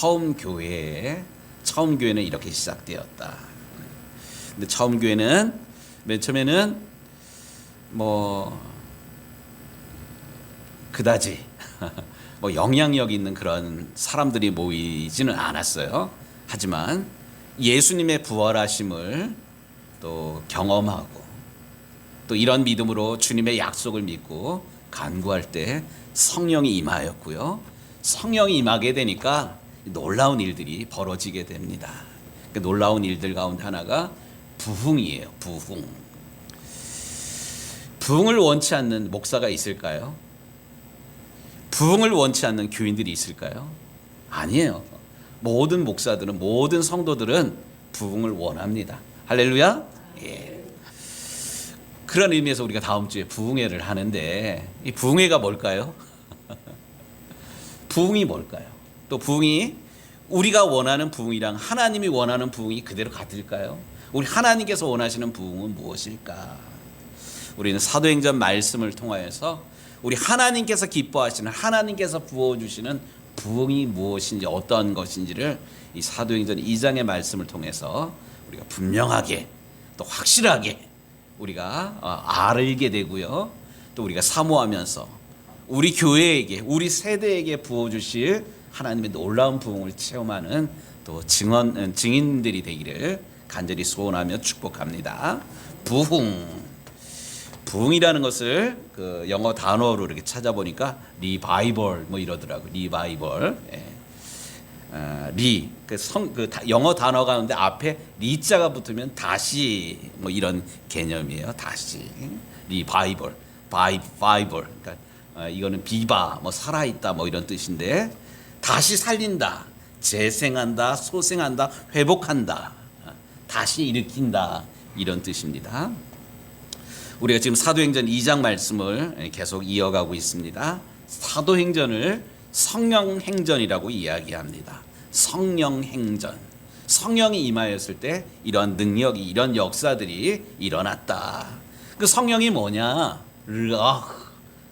처음 교회는 이렇게 시작되었다. 근데 처음 교회는 맨 처음에는 그다지 영향력 있는 그런 사람들이 모이지는 않았어요. 하지만 예수님의 부활하심을 또 경험하고 또 이런 믿음으로 주님의 약속을 믿고 간구할 때 성령이 임하였고요. 성령이 임하게 되니까 놀라운 일들이 벌어지게 됩니다. 그 놀라운 일들 가운데 하나가 부흥이에요. 부흥을 원치 않는 목사가 있을까요? 부흥을 원치 않는 교인들이 있을까요? 아니에요. 모든 목사들은, 모든 성도들은 부흥을 원합니다. 할렐루야. 예. 그런 의미에서 우리가 다음 주에 부흥회를 하는데, 이 부흥회가 뭘까요? 부흥이 뭘까요? 또 부흥이 우리가 원하는 부흥이랑 하나님이 원하는 부흥이 그대로 같을까요? 우리 하나님께서 원하시는 부흥은 무엇일까? 우리는 사도행전 말씀을 통하여서 우리 하나님께서 기뻐하시는, 하나님께서 부어주시는 부흥이 무엇인지, 어떠한 것인지를 이 사도행전 2장의 말씀을 통해서 우리가 분명하게 또 확실하게 우리가 알게 되고요. 또 우리가 사모하면서 우리 교회에게, 우리 세대에게 부어주실 하나님의 놀라운 부흥을 체험하는 또 증인들이 되기를 간절히 소원하며 축복합니다. 부흥이라는 것을 그 영어 단어로 이렇게 찾아보니까 리바이벌 이러더라고요. 리바이벌. 영어 단어 가운데 앞에 리자가 붙으면 다시 이런 개념이에요. 다시. 리바이벌. 그러니까 이거는 비바 살아있다 이런 뜻인데, 다시 살린다, 재생한다, 소생한다, 회복한다, 다시 일으킨다, 이런 뜻입니다. 우리가 지금 사도행전 2장 말씀을 계속 이어가고 있습니다. 사도행전을 성령행전이라고 이야기합니다. 성령행전. 성령이 임하였을 때 이런 능력이, 이런 역사들이 일어났다. 그 성령이 뭐냐?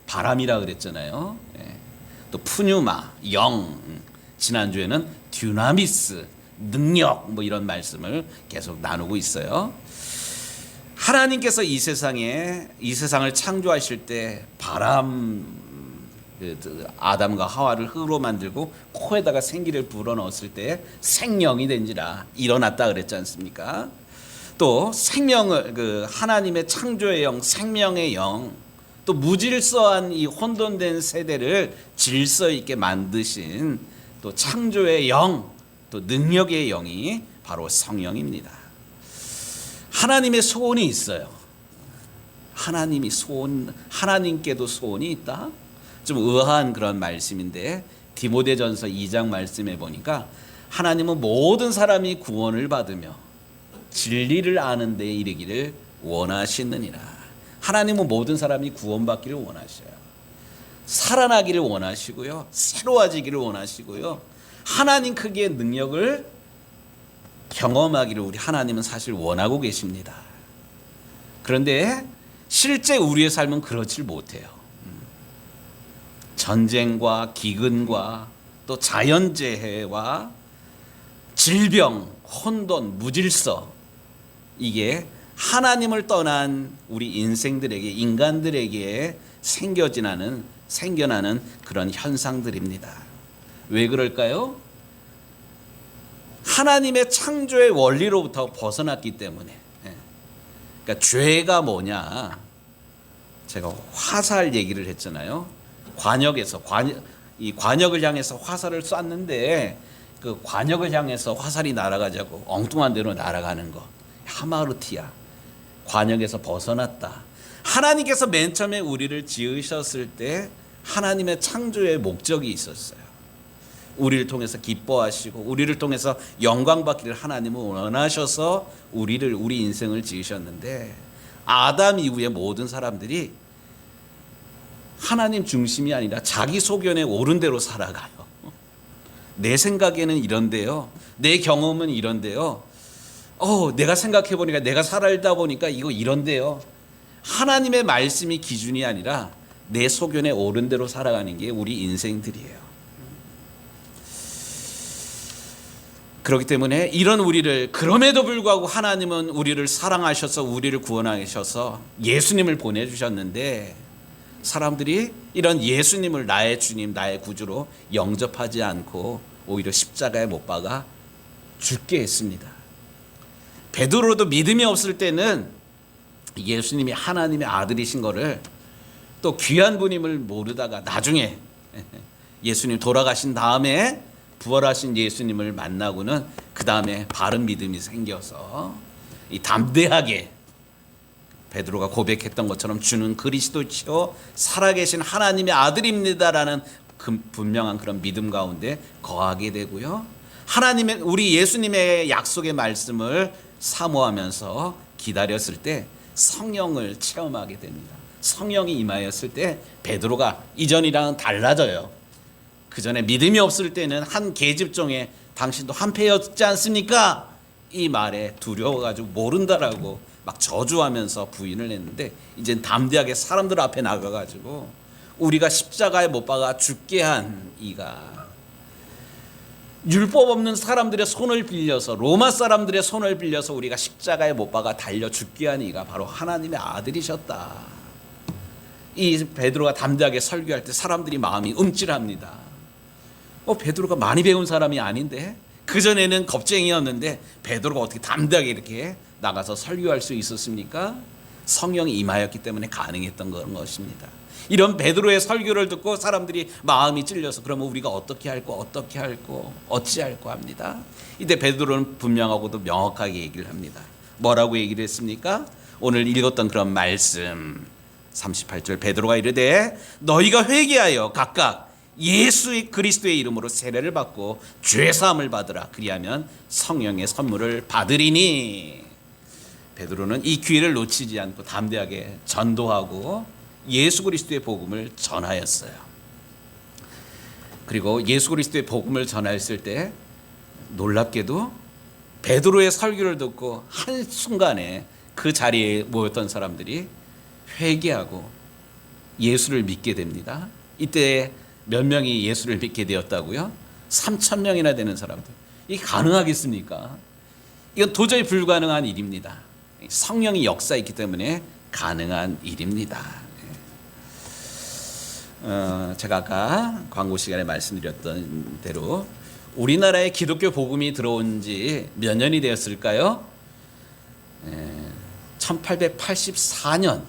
바람이라 그랬잖아요. 또 푸뉴마, 영. 지난주에는 듀나미스, 능력, 이런 말씀을 계속 나누고 있어요. 하나님께서 이 세상을 창조하실 때 아담과 하와를 흙으로 만들고 코에다가 생기를 불어넣었을 때 생명이 된지라 일어났다 그랬지 않습니까? 또 생명을, 하나님의 창조의 영, 생명의 영, 또 무질서한 이 혼돈된 세대를 질서 있게 만드신 또 창조의 영, 또 능력의 영이 바로 성령입니다. 하나님의 소원이 있어요. 하나님께도 소원이 있다? 좀 의아한 그런 말씀인데, 디모데전서 2장 말씀에 보니까 하나님은 모든 사람이 구원을 받으며 진리를 아는 데 이르기를 원하시느니라. 하나님은 모든 사람이 구원받기를 원하셔요. 살아나기를 원하시고요. 새로워지기를 원하시고요. 하나님 크기의 능력을 경험하기를 우리 하나님은 사실 원하고 계십니다. 그런데 실제 우리의 삶은 그렇지 못해요. 전쟁과 기근과 또 자연재해와 질병, 혼돈, 무질서, 이게 하나님을 떠난 우리 인간들에게 생겨나는 그런 현상들입니다. 왜 그럴까요? 하나님의 창조의 원리로부터 벗어났기 때문에. 그러니까 죄가 뭐냐? 제가 화살 얘기를 했잖아요. 관역을 향해서 화살을 쐈는데 그 관역을 향해서 화살이 날아가자고 엉뚱한 데로 날아가는 거. 하마르티아. 관역에서 벗어났다. 하나님께서 맨 처음에 우리를 지으셨을 때 하나님의 창조의 목적이 있었어요. 우리를 통해서 기뻐하시고 우리를 통해서 영광 받기를 하나님은 원하셔서 우리 인생을 지으셨는데, 아담 이후에 모든 사람들이 하나님 중심이 아니라 자기 소견에 옳은 대로 살아가요. 내 생각에는 이런데요, 내 경험은 이런데요, 내가 생각해 보니까, 내가 살다 보니까 이거 이런데요. 하나님의 말씀이 기준이 아니라 내 소견에 옳은 대로 살아가는 게 우리 인생들이에요. 그렇기 때문에 이런 우리를, 그럼에도 불구하고 하나님은 우리를 사랑하셔서 우리를 구원하셔서 예수님을 보내주셨는데, 사람들이 이런 예수님을 나의 주님, 나의 구주로 영접하지 않고 오히려 십자가에 못 박아 죽게 했습니다. 베드로도 믿음이 없을 때는 예수님이 하나님의 아들이신 거를, 또 귀한 분임을 모르다가 나중에 예수님 돌아가신 다음에 부활하신 예수님을 만나고는 그 다음에 바른 믿음이 생겨서 이 담대하게 베드로가 고백했던 것처럼 주는 그리스도시요 살아계신 하나님의 아들입니다라는 분명한 그런 믿음 가운데 거하게 되고요. 하나님의, 우리 예수님의 약속의 말씀을 사모하면서 기다렸을 때 성령을 체험하게 됩니다. 성령이 임하였을 때 베드로가 이전이랑은 달라져요. 그 전에 믿음이 없을 때는 한 계집종에 당신도 한패였지 않습니까? 이 말에 두려워가지고 모른다라고 막 저주하면서 부인을 했는데, 이젠 담대하게 사람들 앞에 나가가지고 우리가 십자가에 못 박아 죽게 한 이가 율법 없는 사람들의 손을 빌려서, 로마 사람들의 손을 빌려서 우리가 십자가에 못 박아 달려 죽게 한 이가 바로 하나님의 아들이셨다. 이 베드로가 담대하게 설교할 때 사람들이 마음이 움찔합니다. 베드로가 많이 배운 사람이 아닌데, 그전에는 겁쟁이였는데 베드로가 어떻게 담대하게 이렇게 나가서 설교할 수 있었습니까? 성령이 임하였기 때문에 가능했던 그런 것입니다. 이런 베드로의 설교를 듣고 사람들이 마음이 찔려서 그러면 우리가 어떻게 할고 어찌할고 합니다. 이때 베드로는 분명하고도 명확하게 얘기를 합니다. 뭐라고 얘기를 했습니까? 오늘 읽었던 그런 말씀 38절, 베드로가 이르되 너희가 회개하여 각각 예수 그리스도의 이름으로 세례를 받고 죄 사함을 받으라. 그리하면 성령의 선물을 받으리니. 베드로는 이 기회를 놓치지 않고 담대하게 전도하고 예수 그리스도의 복음을 전하였어요. 그리고 예수 그리스도의 복음을 전하였을 때 놀랍게도 베드로의 설교를 듣고 한순간에 그 자리에 모였던 사람들이 회개하고 예수를 믿게 됩니다. 이때 몇 명이 예수를 믿게 되었다고요? 3,000명이나 되는 사람들. 이게 가능하겠습니까? 이건 도저히 불가능한 일입니다. 성령이 역사있기 때문에 가능한 일입니다. 제가 아까 광고 시간에 말씀드렸던 대로 우리나라에 기독교 복음이 들어온 지 몇 년이 되었을까요? 1884년,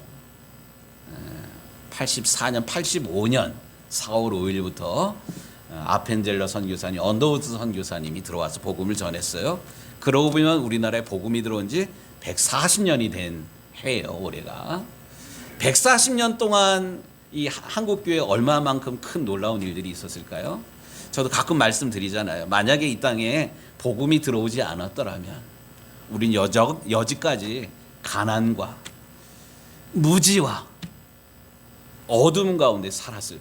85년 4월 5일부터 아펜젤러 선교사님, 언더우드 선교사님이 들어와서 복음을 전했어요. 그러고 보면 우리나라에 복음이 들어온 지 140년이 된 해예요, 올해가. 140년 동안 이 한국교회에 얼마만큼 큰 놀라운 일들이 있었을까요? 저도 가끔 말씀드리잖아요. 만약에 이 땅에 복음이 들어오지 않았더라면 우린 여지까지 가난과 무지와 어둠 가운데 살았을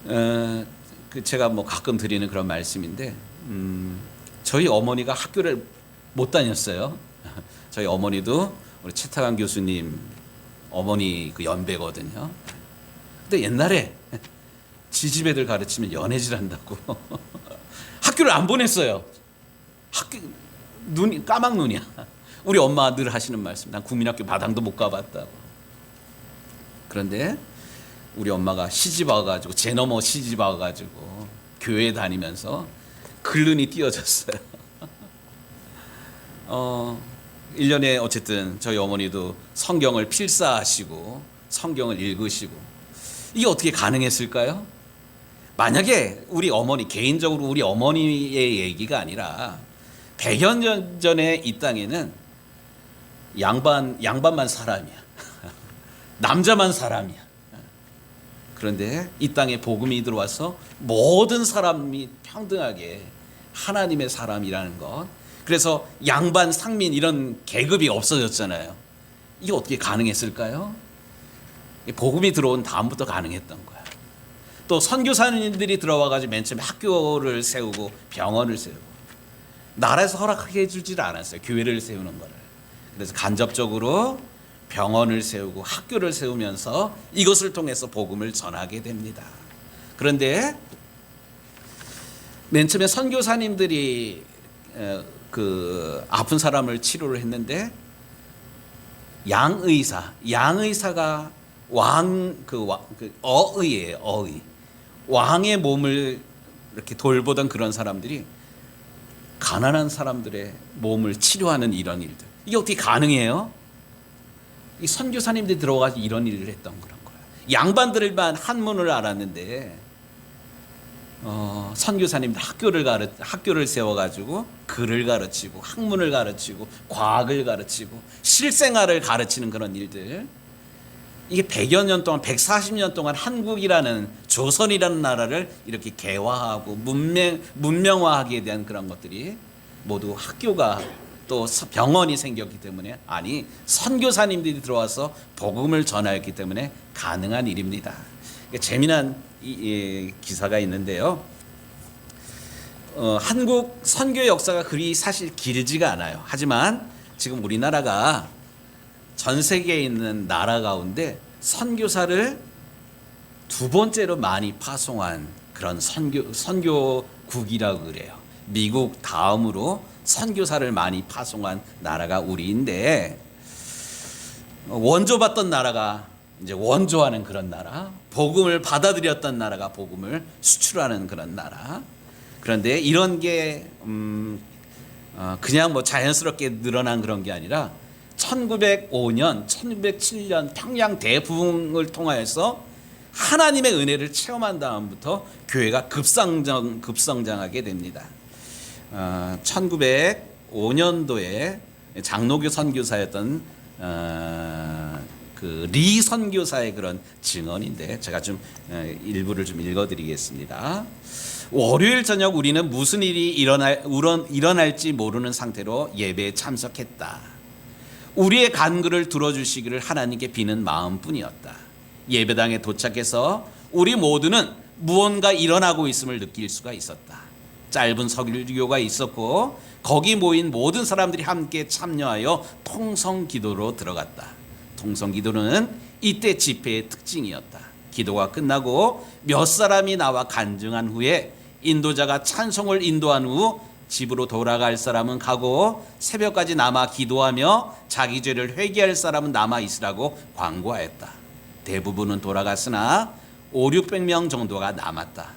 거예요. 제가 가끔 드리는 그런 말씀인데, 저희 어머니가 학교를 못 다녔어요. 저희 어머니도 우리 최태강 교수님 어머니 그 연배거든요. 근데 옛날에 지지배들 가르치면 연애질 한다고 학교를 안 보냈어요. 눈이 까막 눈이야. 우리 엄마가 늘 하시는 말씀, 난 국민학교 마당도 못 가봤다고. 그런데 우리 엄마가 시집 와가지고, 제 넘어 시집 와가지고 교회 다니면서 글른이 띄어졌어요. 1년에 어쨌든 저희 어머니도 성경을 필사하시고 성경을 읽으시고, 이게 어떻게 가능했을까요? 만약에 우리 어머니, 개인적으로 우리 어머니의 얘기가 아니라 100여 년 전에 이 땅에는 양반만 사람이야. 남자만 사람이야. 그런데 이 땅에 복음이 들어와서 모든 사람이 평등하게 하나님의 사람이라는 것. 그래서 양반, 상민 이런 계급이 없어졌잖아요. 이게 어떻게 가능했을까요? 복음이 들어온 다음부터 가능했던 거야. 또 선교사님들이 들어와가지고 맨 처음에 학교를 세우고 병원을 세우고, 나라에서 허락해 주질 않았어요. 교회를 세우는 거를. 그래서 간접적으로 병원을 세우고 학교를 세우면서 이것을 통해서 복음을 전하게 됩니다. 그런데 맨 처음에 선교사님들이 그 아픈 사람을 치료를 했는데 양의사가 어의예요. 어의. 왕의 몸을 이렇게 돌보던 그런 사람들이 가난한 사람들의 몸을 치료하는 이런 일들. 이게 어떻게 가능해요? 이 선교사님들이 들어가서 이런 일을 했던 그런 거예요. 양반들만 한문을 알았는데 선교사님들 학교를 세워가지고 글을 가르치고 학문을 가르치고 과학을 가르치고 실생활을 가르치는 그런 일들. 이게 100여 년 동안 140년 동안 한국이라는 조선이라는 나라를 이렇게 개화하고 문명화하기에 대한 그런 것들이 모두 학교가 또 병원이 생겼기 때문에, 아니 선교사님들이 들어와서 복음을 전하였기 때문에 가능한 일입니다. 재미난 기사가 있는데요. 한국 선교 역사가 그리 사실 길지가 않아요. 하지만 지금 우리나라가 전 세계에 있는 나라 가운데 선교사를 두 번째로 많이 파송한 그런 선교국이라고 그래요. 미국 다음으로 선교사를 많이 파송한 나라가 우리인데, 원조받던 나라가 이제 원조하는 그런 나라, 복음을 받아들였던 나라가 복음을 수출하는 그런 나라. 그런데 이런 게 그냥 뭐 자연스럽게 늘어난 그런 게 아니라 1905년, 1907년 평양 대부흥을 통하여서 하나님의 은혜를 체험한 다음부터 교회가 급성장하게 됩니다. 1905년도에 장로교 선교사였던 그 리 선교사의 그런 증언인데, 제가 좀 일부를 좀 읽어드리겠습니다. 월요일 저녁 우리는 무슨 일이 일어날지 모르는 상태로 예배에 참석했다. 우리의 간구를 들어주시기를 하나님께 비는 마음뿐이었다. 예배당에 도착해서 우리 모두는 무언가 일어나고 있음을 느낄 수가 있었다. 짧은 설교가 있었고 거기 모인 모든 사람들이 함께 참여하여 통성기도로 들어갔다. 통성기도는 이때 집회의 특징이었다. 기도가 끝나고 몇 사람이 나와 간증한 후에 인도자가 찬송을 인도한 후 집으로 돌아갈 사람은 가고 새벽까지 남아 기도하며 자기 죄를 회개할 사람은 남아 있으라고 광고하였다. 대부분은 돌아갔으나 500~600명 정도가 남았다.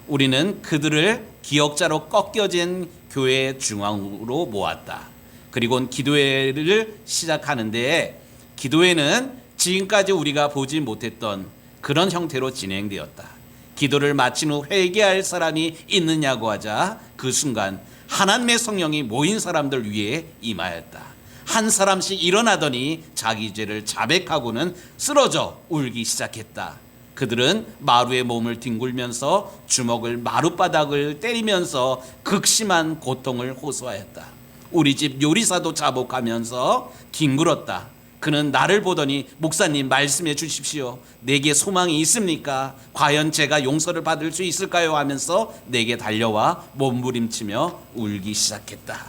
우리는 그들을 기억자로 꺾여진 교회 중앙으로 모았다. 그리고 기도회를 시작하는데, 기도회는 지금까지 우리가 보지 못했던 그런 형태로 진행되었다. 기도를 마친 후 회개할 사람이 있느냐고 하자 그 순간 하나님의 성령이 모인 사람들 위에 임하였다. 한 사람씩 일어나더니 자기 죄를 자백하고는 쓰러져 울기 시작했다. 그들은 마루에 몸을 뒹굴면서 주먹을 마룻바닥을 때리면서 극심한 고통을 호소하였다. 우리 집 요리사도 자복하면서 뒹굴었다. 그는 나를 보더니 목사님 말씀해 주십시오. 내게 소망이 있습니까? 과연 제가 용서를 받을 수 있을까요? 하면서 내게 달려와 몸부림치며 울기 시작했다.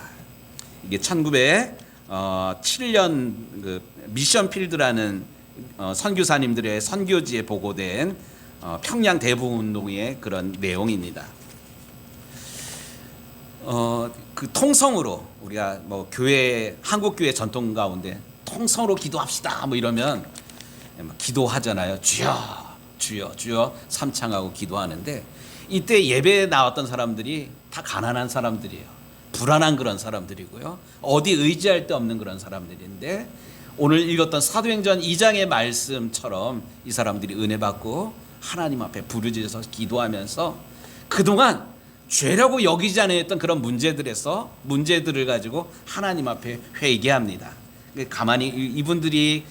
이게 1907년 그 미션 필드라는 선교사님들의 선교지에 보고된 평양 대부흥운동의 그런 내용입니다. 그 통성으로 우리가 뭐 교회, 한국 교회 전통 가운데 통성으로 기도합시다 뭐 이러면 기도하잖아요. 주여 주여 주여 삼창하고 기도하는데, 이때 예배에 나왔던 사람들이 다 가난한 사람들이에요. 불안한 그런 사람들이고요. 어디 의지할 데 없는 그런 사람들인데, 오늘 읽었던 사도행전 2장의 말씀처럼 이 사람들이 은혜 받고 하나님 앞에 부르짖어서 기도하면서 그동안 죄라고 여기지 않았던 그런 문제들을 가지고 하나님 앞에 회개합니다. 가만히 이분들이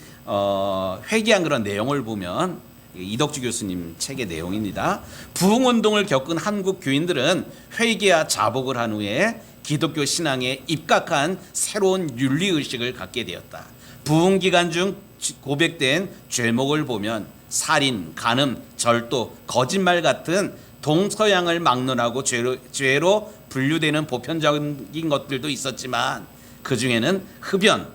회개한 그런 내용을 보면 이덕주 교수님 책의 내용입니다. 부흥운동을 겪은 한국 교인들은 회개와 자복을 한 후에 기독교 신앙에 입각한 새로운 윤리의식을 갖게 되었다. 부흥기간 중 고백된 죄목을 보면 살인, 간음, 절도, 거짓말 같은 동서양을 막론하고 죄로 분류되는 보편적인 것들도 있었지만, 그 중에는 흡연,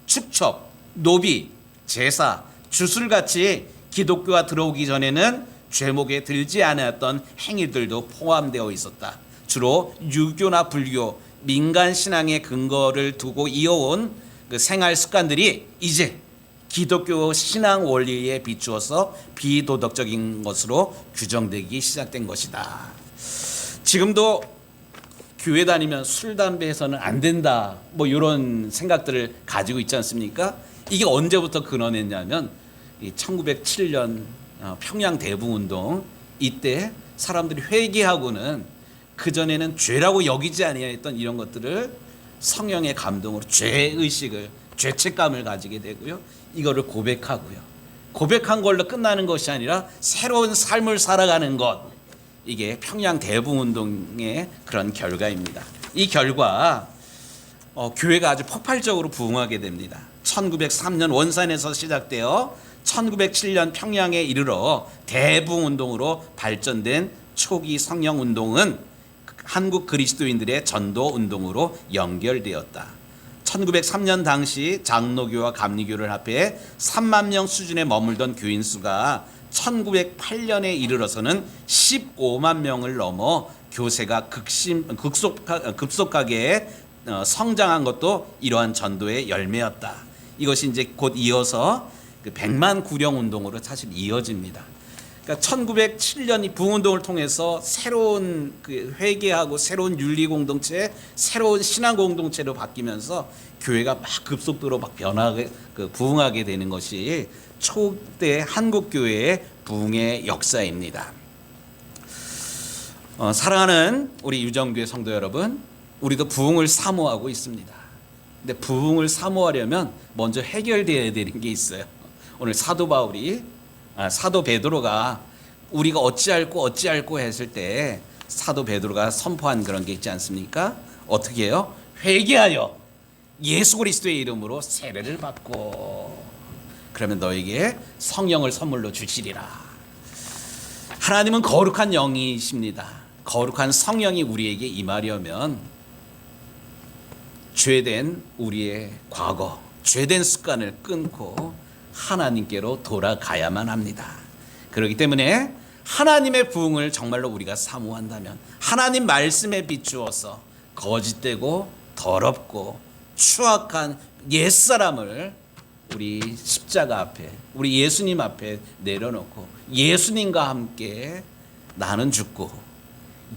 축첩, 노비, 제사, 주술같이 기독교가 들어오기 전에는 죄목에 들지 않았던 행위들도 포함되어 있었다. 주로 유교나 불교, 민간 신앙의 근거를 두고 이어온 그 생활 습관들이 이제 기독교 신앙 원리에 비추어서 비도덕적인 것으로 규정되기 시작된 것이다. 지금도 교회 다니면 술, 담배 해서는 안 된다, 뭐 이런 생각들을 가지고 있지 않습니까? 이게 언제부터 근원했냐면 1907년 평양 대붕운동, 이때 사람들이 회개하고는 그전에는 죄라고 여기지 아니했던 이런 것들을 성령의 감동으로 죄의식을, 죄책감을 가지게 되고요. 이거를 고백하고요. 고백한 걸로 끝나는 것이 아니라 새로운 삶을 살아가는 것, 이게 평양 대붕운동의 그런 결과입니다. 이 결과 교회가 아주 폭발적으로 부흥하게 됩니다. 1903년 원산에서 시작되어 1907년 평양에 이르러 대붕운동으로 발전된 초기 성령운동은 한국 그리스도인들의 전도운동으로 연결되었다. 1903년 당시 장로교와 감리교를 합해 3만 명 수준에 머물던 교인 수가 1908년에 이르러서는 15만 명을 넘어 교세가 급속하게 성장한 것도 이러한 전도의 열매였다. 이것이 이제 곧 이어서 그 100만 구령 운동으로 사실 이어집니다. 그러니까 1907년 이 부흥운동을 통해서 새로운 그 회개하고 새로운 윤리 공동체, 새로운 신앙 공동체로 바뀌면서 교회가 막 급속도로 막 변하게, 부흥하게 되는 것이 초대 한국 교회의 부흥의 역사입니다. 사랑하는 우리 유정교회 성도 여러분, 우리도 부흥을 사모하고 있습니다. 근데 부흥을 사모하려면 먼저 해결되어야 되는 게 있어요. 오늘 사도 베드로가 우리가 어찌할꼬 했을 때 사도 베드로가 선포한 그런 게 있지 않습니까? 어떻게 해요? 회개하여 예수 그리스도의 이름으로 세례를 받고 그러면 너에게 성령을 선물로 주시리라. 하나님은 거룩한 영이십니다. 거룩한 성령이 우리에게 임하려면 죄된 우리의 과거, 죄된 습관을 끊고 하나님께로 돌아가야만 합니다. 그렇기 때문에 하나님의 부흥을 정말로 우리가 사모한다면 하나님 말씀에 비추어서 거짓되고 더럽고 추악한 옛사람을 우리 십자가 앞에, 우리 예수님 앞에 내려놓고 예수님과 함께 나는 죽고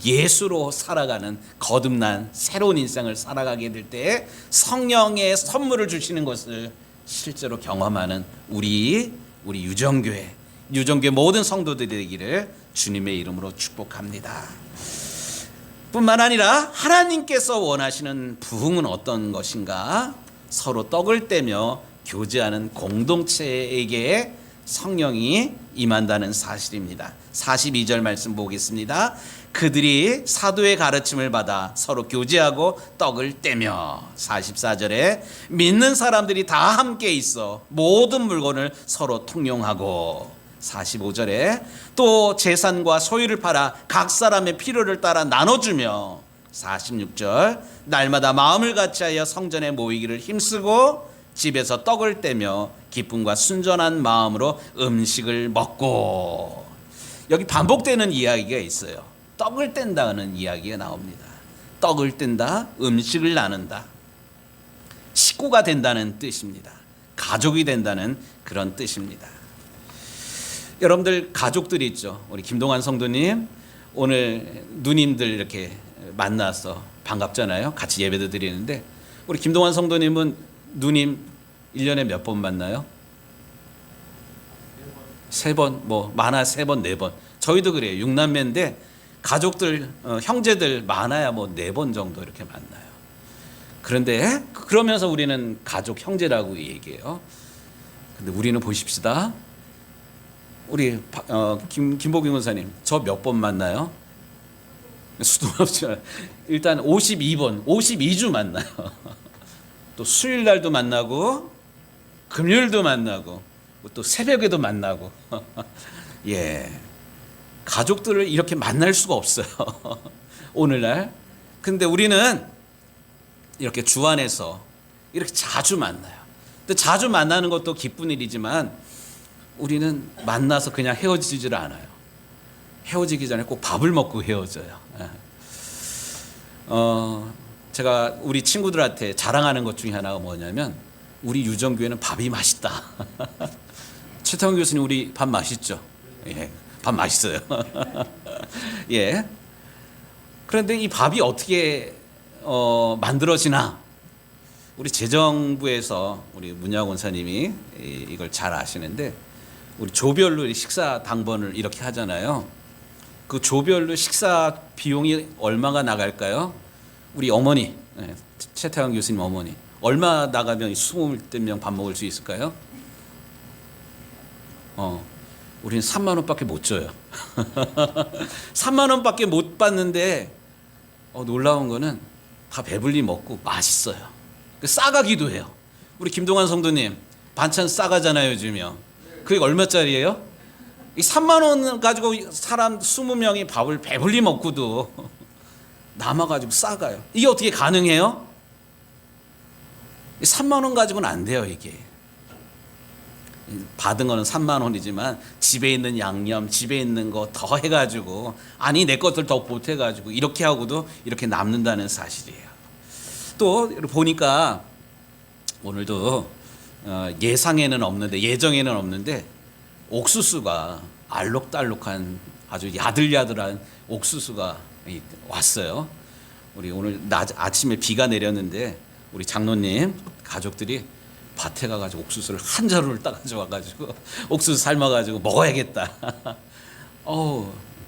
예수로 살아가는 거듭난 새로운 인생을 살아가게 될 때 성령의 선물을 주시는 것을 실제로 경험하는 우리 유정교회 모든 성도들이 되기를 주님의 이름으로 축복합니다. 뿐만 아니라 하나님께서 원하시는 부흥은 어떤 것인가? 서로 떡을 떼며 교제하는 공동체에게 성령이 임한다는 사실입니다. 42절 말씀 보겠습니다. 그들이 사도의 가르침을 받아 서로 교제하고 떡을 떼며, 44절에 믿는 사람들이 다 함께 있어 모든 물건을 서로 통용하고, 45절에 또 재산과 소유를 팔아 각 사람의 필요를 따라 나눠주며, 46절 날마다 마음을 같이하여 성전에 모이기를 힘쓰고 집에서 떡을 떼며 기쁨과 순전한 마음으로 음식을 먹고. 여기 반복되는 이야기가 있어요. 떡을 뗀다는 이야기가 나옵니다. 떡을 뗀다, 음식을 나눈다, 식구가 된다는 뜻입니다. 가족이 된다는 그런 뜻입니다. 여러분들 가족들이 있죠. 우리 김동환 성도님 오늘 누님들 이렇게 만나서 반갑잖아요. 같이 예배도 드리는데 우리 김동환 성도님은 누님 1년에 몇 번 만나요? 3번, 뭐 많아 3번, 4번. 저희도 그래요. 6남매인데 가족들, 형제들 많아야 뭐 4번 정도 이렇게 만나요. 그런데 그러면서 우리는 가족 형제라고 얘기해요. 근데 우리는 보십시다. 우리 김복인 권사님 저 몇 번 만나요? 수도 없죠. 일단 52번, 52주 만나요. 또 수요일 날도 만나고 금요일도 만나고 또 새벽에도 만나고. 예, 가족들을 이렇게 만날 수가 없어요. 오늘날. 근데 우리는 이렇게 주 안에서 이렇게 자주 만나요. 근데 자주 만나는 것도 기쁜 일이지만 우리는 만나서 그냥 헤어지질 않아요. 헤어지기 전에 꼭 밥을 먹고 헤어져요. 제가 우리 친구들한테 자랑하는 것 중에 하나가 뭐냐면 우리 유정교회는 밥이 맛있다. 최태원 교수님 우리 밥 맛있죠? 예, 밥 맛있어요. 예. 그런데 이 밥이 어떻게 만들어지나? 우리 재정부에서 우리 문양 원사님이 이걸 잘 아시는데 우리 조별로 식사 당번을 이렇게 하잖아요. 그 조별로 식사 비용이 얼마가 나갈까요? 우리 어머니, 최태환 교수님 어머니 얼마 나가면 20명 밥 먹을 수 있을까요? 우리는 3만 원밖에 못 줘요. 3만 원밖에 못 받는데 놀라운 거는 다 배불리 먹고 맛있어요. 싸가기도 해요. 우리 김동환 성도님 반찬 싸가잖아요 요즘요. 그게 얼마짜리예요? 이 3만 원 가지고 사람 20명이 밥을 배불리 먹고도 남아가지고 싸가요. 이게 어떻게 가능해요? 3만 원 가지고는 안 돼요 이게. 받은 거는 3만 원이지만 집에 있는 양념, 집에 있는 거 더 해가지고 아니 내 것들 더 보태가지고 이렇게 하고도 이렇게 남는다는 사실이에요. 또 보니까 오늘도 예상에는 없는데 예정에는 없는데 옥수수가 알록달록한 아주 야들야들한 옥수수가 왔어요. 우리 오늘 아침에 비가 내렸는데 우리 장로님 가족들이 밭에 가가지고 옥수수를 한 자루를 따가지고 와가지고 옥수수 삶아가지고 먹어야겠다.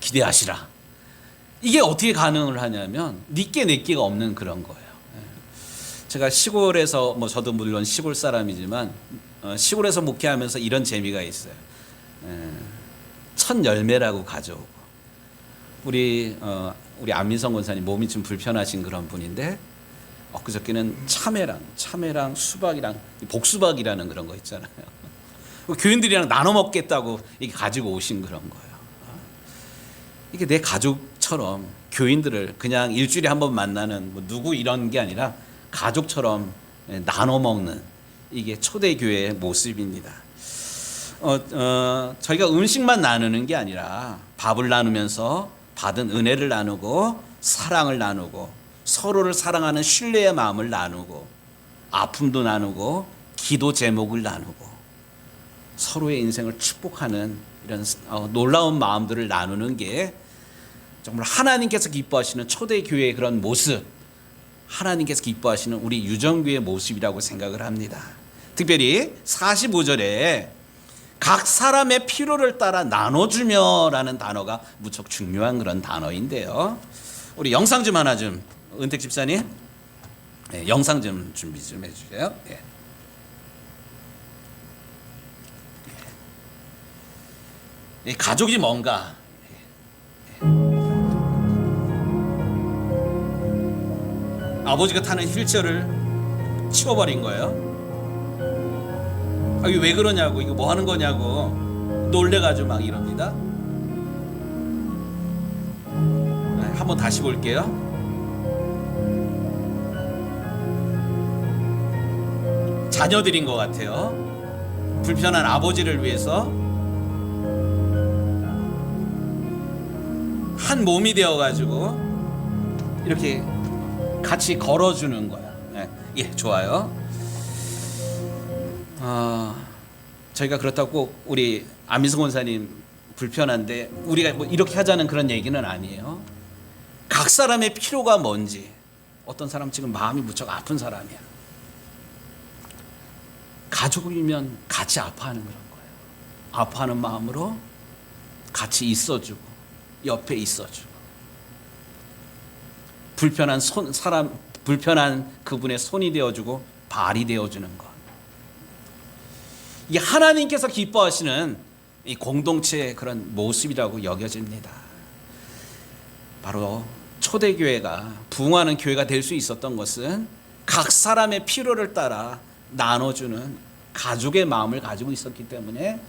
기대하시라. 이게 어떻게 가능을 하냐면 니께 내께가 없는 그런 거예요. 제가 시골에서 저도 물론 시골 사람이지만 시골에서 목회하면서 이런 재미가 있어요. 첫 열매라고 가져오고 우리 안민성 권사님 몸이 좀 불편하신 그런 분인데 엊그저께는 참외랑 수박이랑 복수박이라는 그런 거 있잖아요. 교인들이랑 나눠 먹겠다고 이게 가지고 오신 그런 거예요. 이게 내 가족처럼 교인들을 그냥 일주일에 한 번 만나는 누구 이런 게 아니라 가족처럼 나눠 먹는 이게 초대교회의 모습입니다. 저희가 음식만 나누는 게 아니라 밥을 나누면서 받은 은혜를 나누고 사랑을 나누고 서로를 사랑하는 신뢰의 마음을 나누고 아픔도 나누고 기도 제목을 나누고 서로의 인생을 축복하는 이런 놀라운 마음들을 나누는 게 정말 하나님께서 기뻐하시는 초대교회의 그런 모습, 하나님께서 기뻐하시는 우리 유정교회의 모습이라고 생각을 합니다. 특별히 45절에 각 사람의 필요를 따라 나눠주며라는 단어가 무척 중요한 그런 단어인데요. 우리 영상 좀 하나 좀 은택 집사님, 영상 좀 준비 좀 해주세요. 가족이 뭔가 아버지가 타는 휠체어를 치워버린 거예요. 이게 왜 그러냐고, 이거 뭐 하는 거냐고 놀래가지고 막 이럽니다. 한번 다시 볼게요. 자녀들인 것 같아요. 불편한 아버지를 위해서 한 몸이 되어가지고 이렇게 같이 걸어주는 거야. 좋아요. 저희가 그렇다고 우리 안민성 권사님 불편한데 우리가 이렇게 하자는 그런 얘기는 아니에요. 각 사람의 필요가 뭔지, 어떤 사람 지금 마음이 무척 아픈 사람이야. 가족이면 같이 아파하는 그런 거예요. 아파하는 마음으로 같이 있어주고 옆에 있어주고 불편한 그분의 손이 되어주고 발이 되어주는 것. 이게 하나님께서 기뻐하시는 이 공동체의 그런 모습이라고 여겨집니다. 바로 초대교회가 부흥하는 교회가 될 수 있었던 것은 각 사람의 필요를 따라 나눠주는 가족의 마음을 가지고 있었기 때문에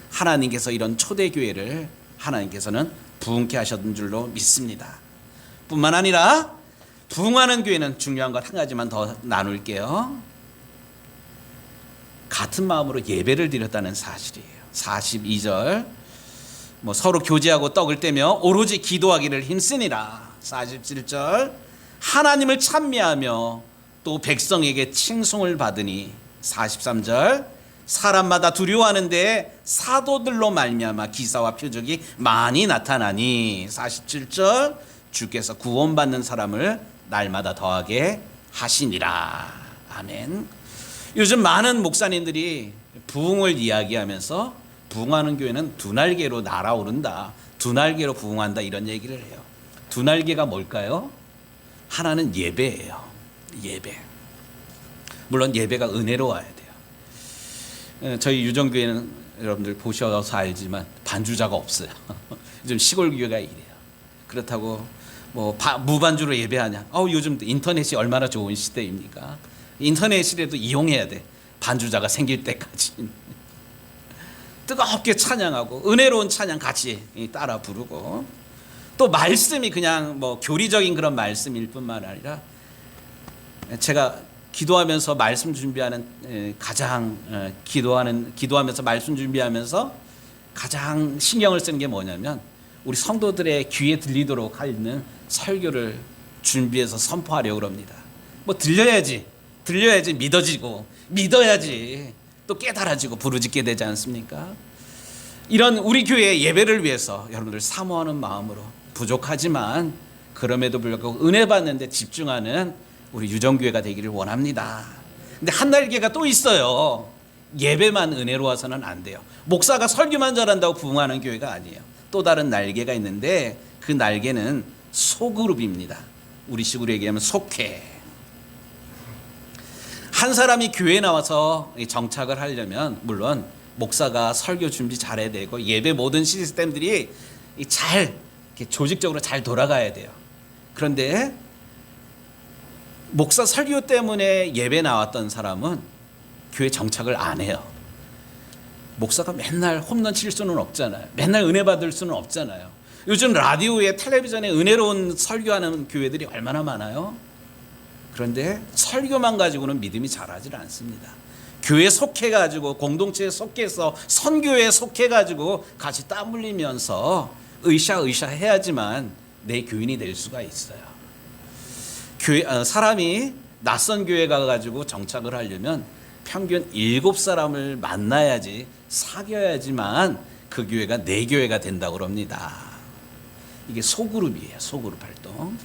하나님께서 이런 초대교회를 하나님께서는 부흥케 하셨던 줄로 믿습니다. 뿐만 아니라 부흥하는 교회는 중요한 것 한 가지만 더 나눌게요. 같은 마음으로 예배를 드렸다는 사실이에요. 42절 서로 교제하고 떡을 떼며 오로지 기도하기를 힘쓰니라. 47절 하나님을 찬미하며 또 백성에게 칭송을 받으니 43절 사람마다 두려워하는데 사도들로 말미암아 기사와 표적이 많이 나타나니 47절 주께서 구원받는 사람을 날마다 더하게 하시니라. 아멘. 요즘 많은 목사님들이 부흥을 이야기하면서 부흥하는 교회는 두 날개로 날아오른다, 두 날개로 부흥한다 이런 얘기를 해요. 두 날개가 뭘까요? 하나는 예배예요. 예배. 물론 예배가 은혜로워야 돼요. 저희 유정교회는 여러분들 보셔서 알지만 반주자가 없어요. 요즘 시골 교회가 이래요. 그렇다고 뭐 무반주로 예배하냐? 요즘 인터넷이 얼마나 좋은 시대입니까? 인터넷이라도 이용해야 돼. 반주자가 생길 때까지. 뜨겁게 찬양하고 은혜로운 찬양 같이 따라 부르고, 또 말씀이 그냥 뭐 교리적인 그런 말씀일 뿐만 아니라 제가 기도하면서 말씀 준비하는 가장 기도하면서 말씀 준비하면서 가장 신경을 쓰는 게 뭐냐면 우리 성도들의 귀에 들리도록 하는 설교를 준비해서 선포하려고 합니다. 뭐 들려야지 믿어야지 또 깨달아지고 부르짖게 되지 않습니까? 이런 우리 교회의 예배를 위해서 여러분들 사모하는 마음으로 부족하지만 그럼에도 불구하고 은혜 받는 데 집중하는 우리 유정교회가 되기를 원합니다. 근데 한 날개가 또 있어요. 예배만 은혜로워서는 안 돼요. 목사가 설교만 잘한다고 부흥하는 교회가 아니에요. 또 다른 날개가 있는데 그 날개는 소그룹입니다. 우리식으로 얘기하면 속회. 한 사람이 교회에 나와서 정착을 하려면 물론 목사가 설교 준비 잘해야 되고 예배 모든 시스템들이 잘 이렇게 조직적으로 잘 돌아가야 돼요. 그런데 목사 설교 때문에 예배 나왔던 사람은 교회 정착을 안 해요. 목사가 맨날 홈런 칠 수는 없잖아요. 맨날 은혜 받을 수는 없잖아요. 요즘 라디오에 텔레비전에 은혜로운 설교하는 교회들이 얼마나 많아요. 그런데 설교만 가지고는 믿음이 자라질 않습니다. 교회에 속해가지고 공동체에 속해서 선교회에 속해가지고 같이 땀 흘리면서 으쌰으쌰 해야지만 내 교인이 될 수가 있어요. 사람이 낯선 교회 가가지고 정착을 하려면 평균 7사람을 만나야지 사귀어야지만 그 교회가 내 교회가 된다고 합니다. 이게 소그룹이에요. 소그룹 활동.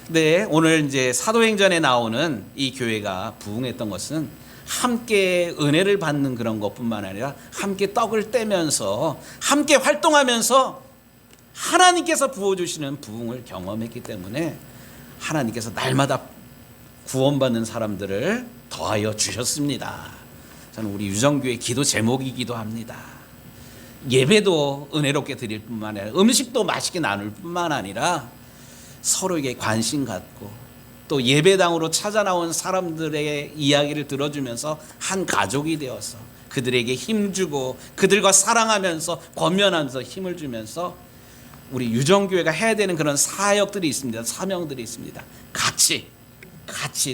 네, 오늘 이제 사도행전에 나오는 이 교회가 부흥했던 것은 함께 은혜를 받는 그런 것뿐만 아니라 함께 떡을 떼면서 함께 활동하면서 하나님께서 부어주시는 부흥을 경험했기 때문에 하나님께서 날마다 구원받는 사람들을 더하여 주셨습니다. 저는 우리 유정교회 기도 제목이기도 합니다. 예배도 은혜롭게 드릴 뿐만 아니라 음식도 맛있게 나눌 뿐만 아니라 서로에게 관심 갖고 또 예배당으로 찾아 나온 사람들의 이야기를 들어주면서 한 가족이 되어서 그들에게 힘주고 그들과 사랑하면서 권면하면서 힘을 주면서 우리 유정교회가 해야 되는 그런 사역들이 있습니다. 사명들이 있습니다. 같이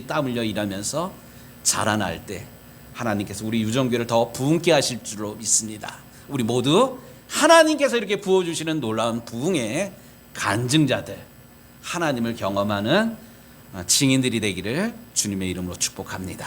땀 흘려 일하면서 자라날 때 하나님께서 우리 유정교회를 더 부흥케 하실 줄로 믿습니다. 우리 모두 하나님께서 이렇게 부어주시는 놀라운 부흥의 간증자들, 하나님을 경험하는 증인들이 되기를 주님의 이름으로 축복합니다.